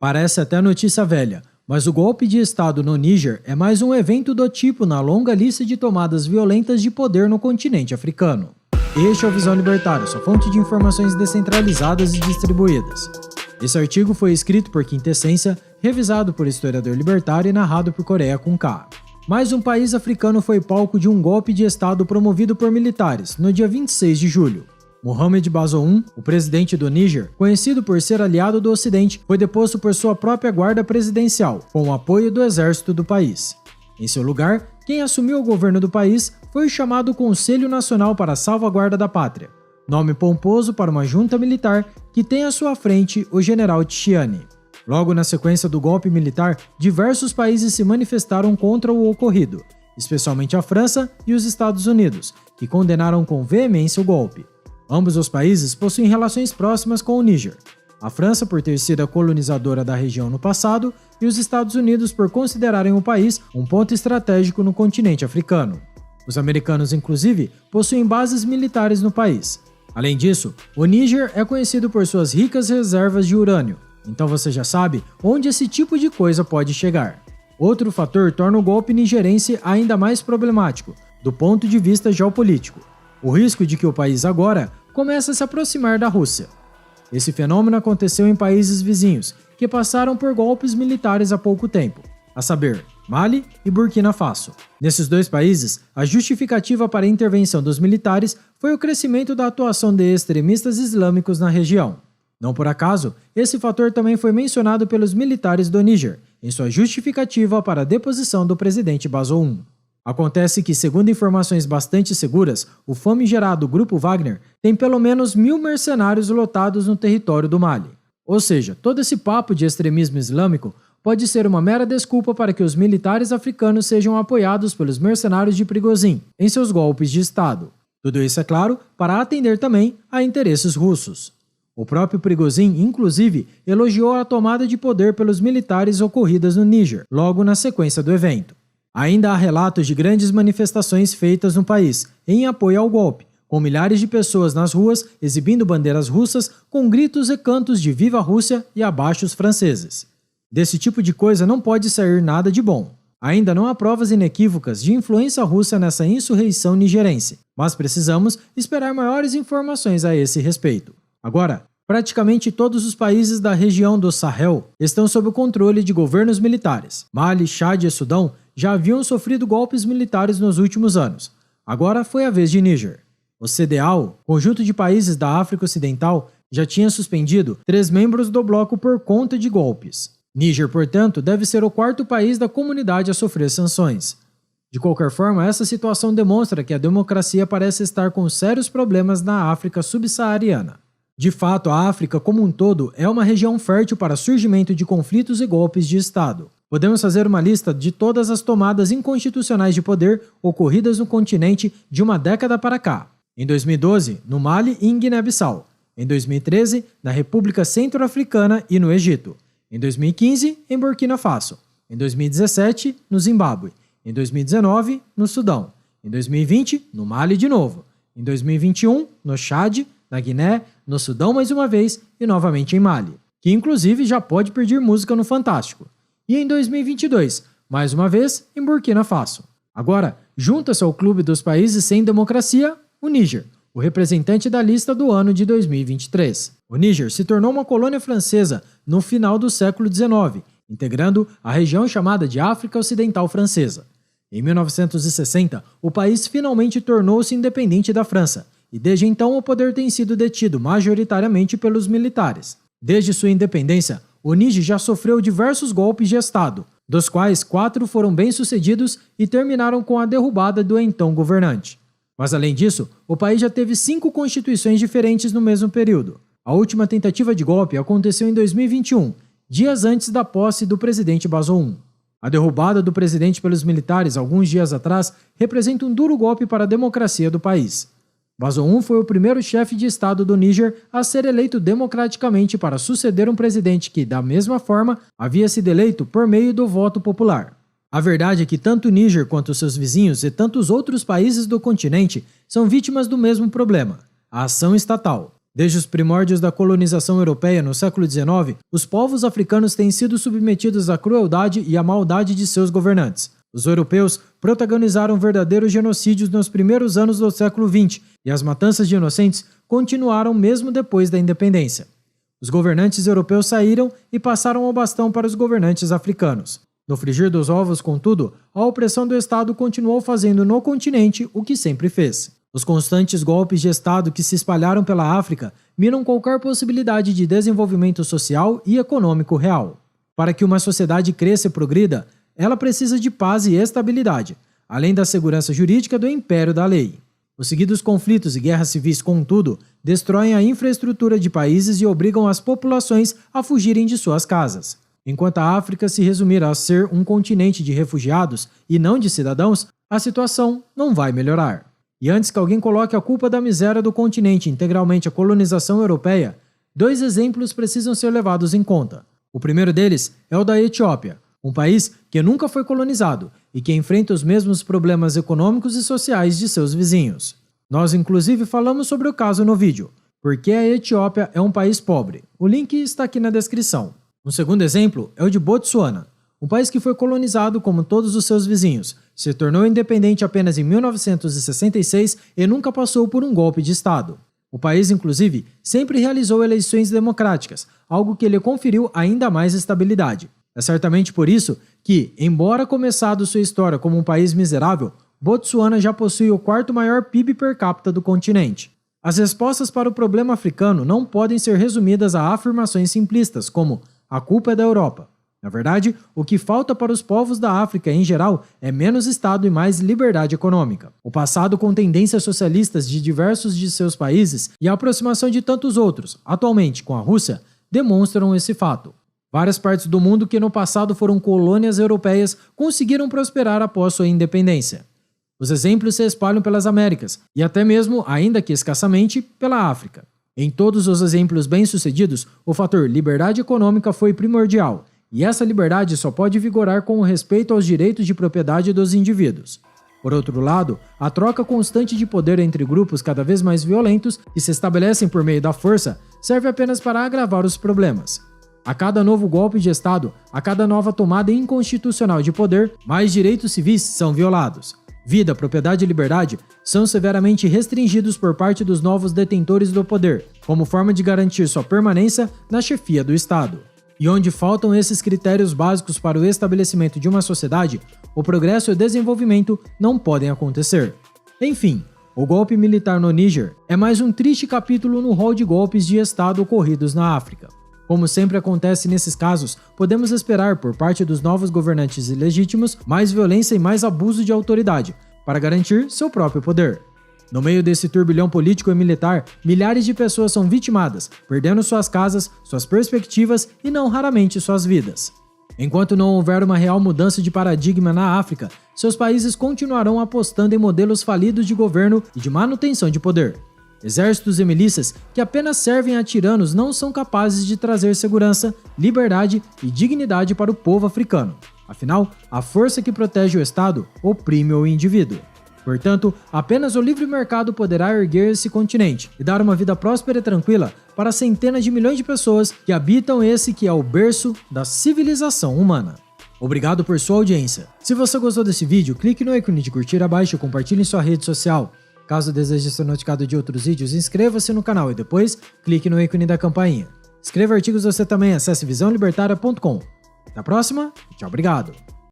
Parece até notícia velha, mas o golpe de Estado no Níger é mais um evento do tipo na longa lista de tomadas violentas de poder no continente africano. Este é o Visão Libertária, sua fonte de informações descentralizadas e distribuídas. Esse artigo foi escrito por Quintessência, revisado por historiador libertário e narrado por Coreia com K. Mais um país africano foi palco de um golpe de Estado promovido por militares no dia 26 de julho. Mohamed Bazoum, o presidente do Níger, conhecido por ser aliado do Ocidente, foi deposto por sua própria guarda presidencial, com o apoio do exército do país. Em seu lugar, quem assumiu o governo do país foi o chamado Conselho Nacional para a Salvaguarda da Pátria, nome pomposo para uma junta militar que tem à sua frente o general Tchiani. Logo na sequência do golpe militar, diversos países se manifestaram contra o ocorrido, especialmente a França e os Estados Unidos, que condenaram com veemência o golpe. Ambos os países possuem relações próximas com o Níger. A França por ter sido a colonizadora da região no passado e os Estados Unidos por considerarem o país um ponto estratégico no continente africano. Os americanos, inclusive, possuem bases militares no país. Além disso, o Níger é conhecido por suas ricas reservas de urânio, então você já sabe onde esse tipo de coisa pode chegar. Outro fator torna o golpe nigerense ainda mais problemático, do ponto de vista geopolítico: o risco de que o país agora comece a se aproximar da Rússia. Esse fenômeno aconteceu em países vizinhos, que passaram por golpes militares há pouco tempo, a saber, Mali e Burkina Faso. Nesses dois países, a justificativa para a intervenção dos militares foi o crescimento da atuação de extremistas islâmicos na região. Não por acaso, esse fator também foi mencionado pelos militares do Níger, em sua justificativa para a deposição do presidente Bazoum. Acontece que, segundo informações bastante seguras, o famigerado Grupo Wagner tem pelo menos 1.000 mercenários lotados no território do Mali. Ou seja, todo esse papo de extremismo islâmico pode ser uma mera desculpa para que os militares africanos sejam apoiados pelos mercenários de Prigozhin em seus golpes de Estado. Tudo isso, é claro, para atender também a interesses russos. O próprio Prigozhin, inclusive, elogiou a tomada de poder pelos militares ocorridas no Níger, logo na sequência do evento. Ainda há relatos de grandes manifestações feitas no país em apoio ao golpe, com milhares de pessoas nas ruas exibindo bandeiras russas com gritos e cantos de Viva a Rússia e abaixo os franceses. Desse tipo de coisa não pode sair nada de bom. Ainda não há provas inequívocas de influência russa nessa insurreição nigerense, mas precisamos esperar maiores informações a esse respeito. Agora, praticamente todos os países da região do Sahel estão sob o controle de governos militares. Mali, Chad e Sudão já haviam sofrido golpes militares nos últimos anos. Agora foi a vez de Níger. O CEDEAO, conjunto de países da África Ocidental, já tinha suspendido 3 membros do bloco por conta de golpes. Níger, portanto, deve ser o 4º país da comunidade a sofrer sanções. De qualquer forma, essa situação demonstra que a democracia parece estar com sérios problemas na África subsaariana. De fato, a África como um todo é uma região fértil para surgimento de conflitos e golpes de Estado. Podemos fazer uma lista de todas as tomadas inconstitucionais de poder ocorridas no continente de uma década para cá. Em 2012, no Mali e em Guiné-Bissau. Em 2013, na República Centro-Africana e no Egito. Em 2015, em Burkina Faso. Em 2017, no Zimbábue. Em 2019, no Sudão. Em 2020, no Mali de novo. Em 2021, no Chad, na Guiné, no Sudão mais uma vez e novamente em Mali, que inclusive já pode pedir música no Fantástico. E em 2022, mais uma vez, em Burkina Faso. Agora, junta-se ao clube dos países sem democracia, o Níger, o representante da lista do ano de 2023. O Níger se tornou uma colônia francesa no final do século XIX, integrando a região chamada de África Ocidental Francesa. Em 1960, o país finalmente tornou-se independente da França, e desde então o poder tem sido detido majoritariamente pelos militares. Desde sua independência, o Níger já sofreu diversos golpes de Estado, dos quais 4 foram bem-sucedidos e terminaram com a derrubada do então governante. Mas além disso, o país já teve 5 constituições diferentes no mesmo período. A última tentativa de golpe aconteceu em 2021, dias antes da posse do presidente Bazoum. A derrubada do presidente pelos militares alguns dias atrás representa um duro golpe para a democracia do país. Bazoum foi o primeiro chefe de Estado do Níger a ser eleito democraticamente para suceder um presidente que, da mesma forma, havia sido eleito por meio do voto popular. A verdade é que tanto o Níger quanto seus vizinhos e tantos outros países do continente são vítimas do mesmo problema, a ação estatal. Desde os primórdios da colonização europeia no século XIX, os povos africanos têm sido submetidos à crueldade e à maldade de seus governantes. Os europeus protagonizaram verdadeiros genocídios nos primeiros anos do século XX e as matanças de inocentes continuaram mesmo depois da independência. Os governantes europeus saíram e passaram o bastão para os governantes africanos. No frigir dos ovos, contudo, a opressão do Estado continuou fazendo no continente o que sempre fez. Os constantes golpes de Estado que se espalharam pela África minam qualquer possibilidade de desenvolvimento social e econômico real. Para que uma sociedade cresça e progrida, ela precisa de paz e estabilidade, além da segurança jurídica do império da lei. Os seguidos conflitos e guerras civis, contudo, destroem a infraestrutura de países e obrigam as populações a fugirem de suas casas. Enquanto a África se resumir a ser um continente de refugiados e não de cidadãos, a situação não vai melhorar. E antes que alguém coloque a culpa da miséria do continente integralmente à colonização europeia, 2 exemplos precisam ser levados em conta. O primeiro deles é o da Etiópia, um país que nunca foi colonizado e que enfrenta os mesmos problemas econômicos e sociais de seus vizinhos. Nós inclusive falamos sobre o caso no vídeo, porque a Etiópia é um país pobre. O link está aqui na descrição. Um segundo exemplo é o de Botsuana, um país que foi colonizado como todos os seus vizinhos, se tornou independente apenas em 1966 e nunca passou por um golpe de Estado. O país, inclusive, sempre realizou eleições democráticas, algo que lhe conferiu ainda mais estabilidade. É certamente por isso que, embora começado sua história como um país miserável, Botsuana já possui o 4º maior PIB per capita do continente. As respostas para o problema africano não podem ser resumidas a afirmações simplistas como "a culpa é da Europa". Na verdade, o que falta para os povos da África em geral é menos Estado e mais liberdade econômica. O passado com tendências socialistas de diversos de seus países e a aproximação de tantos outros, atualmente com a Rússia, demonstram esse fato. Várias partes do mundo que no passado foram colônias europeias conseguiram prosperar após sua independência. Os exemplos se espalham pelas Américas e até mesmo, ainda que escassamente, pela África. Em todos os exemplos bem-sucedidos, o fator liberdade econômica foi primordial, e essa liberdade só pode vigorar com o respeito aos direitos de propriedade dos indivíduos. Por outro lado, a troca constante de poder entre grupos cada vez mais violentos que se estabelecem por meio da força serve apenas para agravar os problemas. A cada novo golpe de Estado, a cada nova tomada inconstitucional de poder, mais direitos civis são violados. Vida, propriedade e liberdade são severamente restringidos por parte dos novos detentores do poder, como forma de garantir sua permanência na chefia do Estado. E onde faltam esses critérios básicos para o estabelecimento de uma sociedade, o progresso e o desenvolvimento não podem acontecer. Enfim, o golpe militar no Níger é mais um triste capítulo no rol de golpes de Estado ocorridos na África. Como sempre acontece nesses casos, podemos esperar por parte dos novos governantes ilegítimos mais violência e mais abuso de autoridade, para garantir seu próprio poder. No meio desse turbilhão político e militar, milhares de pessoas são vitimadas, perdendo suas casas, suas perspectivas e não raramente suas vidas. Enquanto não houver uma real mudança de paradigma na África, seus países continuarão apostando em modelos falidos de governo e de manutenção de poder. Exércitos e milícias que apenas servem a tiranos não são capazes de trazer segurança, liberdade e dignidade para o povo africano. Afinal, a força que protege o Estado oprime o indivíduo. Portanto, apenas o livre mercado poderá erguer esse continente e dar uma vida próspera e tranquila para centenas de milhões de pessoas que habitam esse que é o berço da civilização humana. Obrigado por sua audiência. Se você gostou desse vídeo, clique no ícone de curtir abaixo e compartilhe em sua rede social. Caso deseje ser notificado de outros vídeos, inscreva-se no canal e depois clique no ícone da campainha. Escreva artigos você também, acesse visãolibertaria.com. Até a próxima, tchau, obrigado.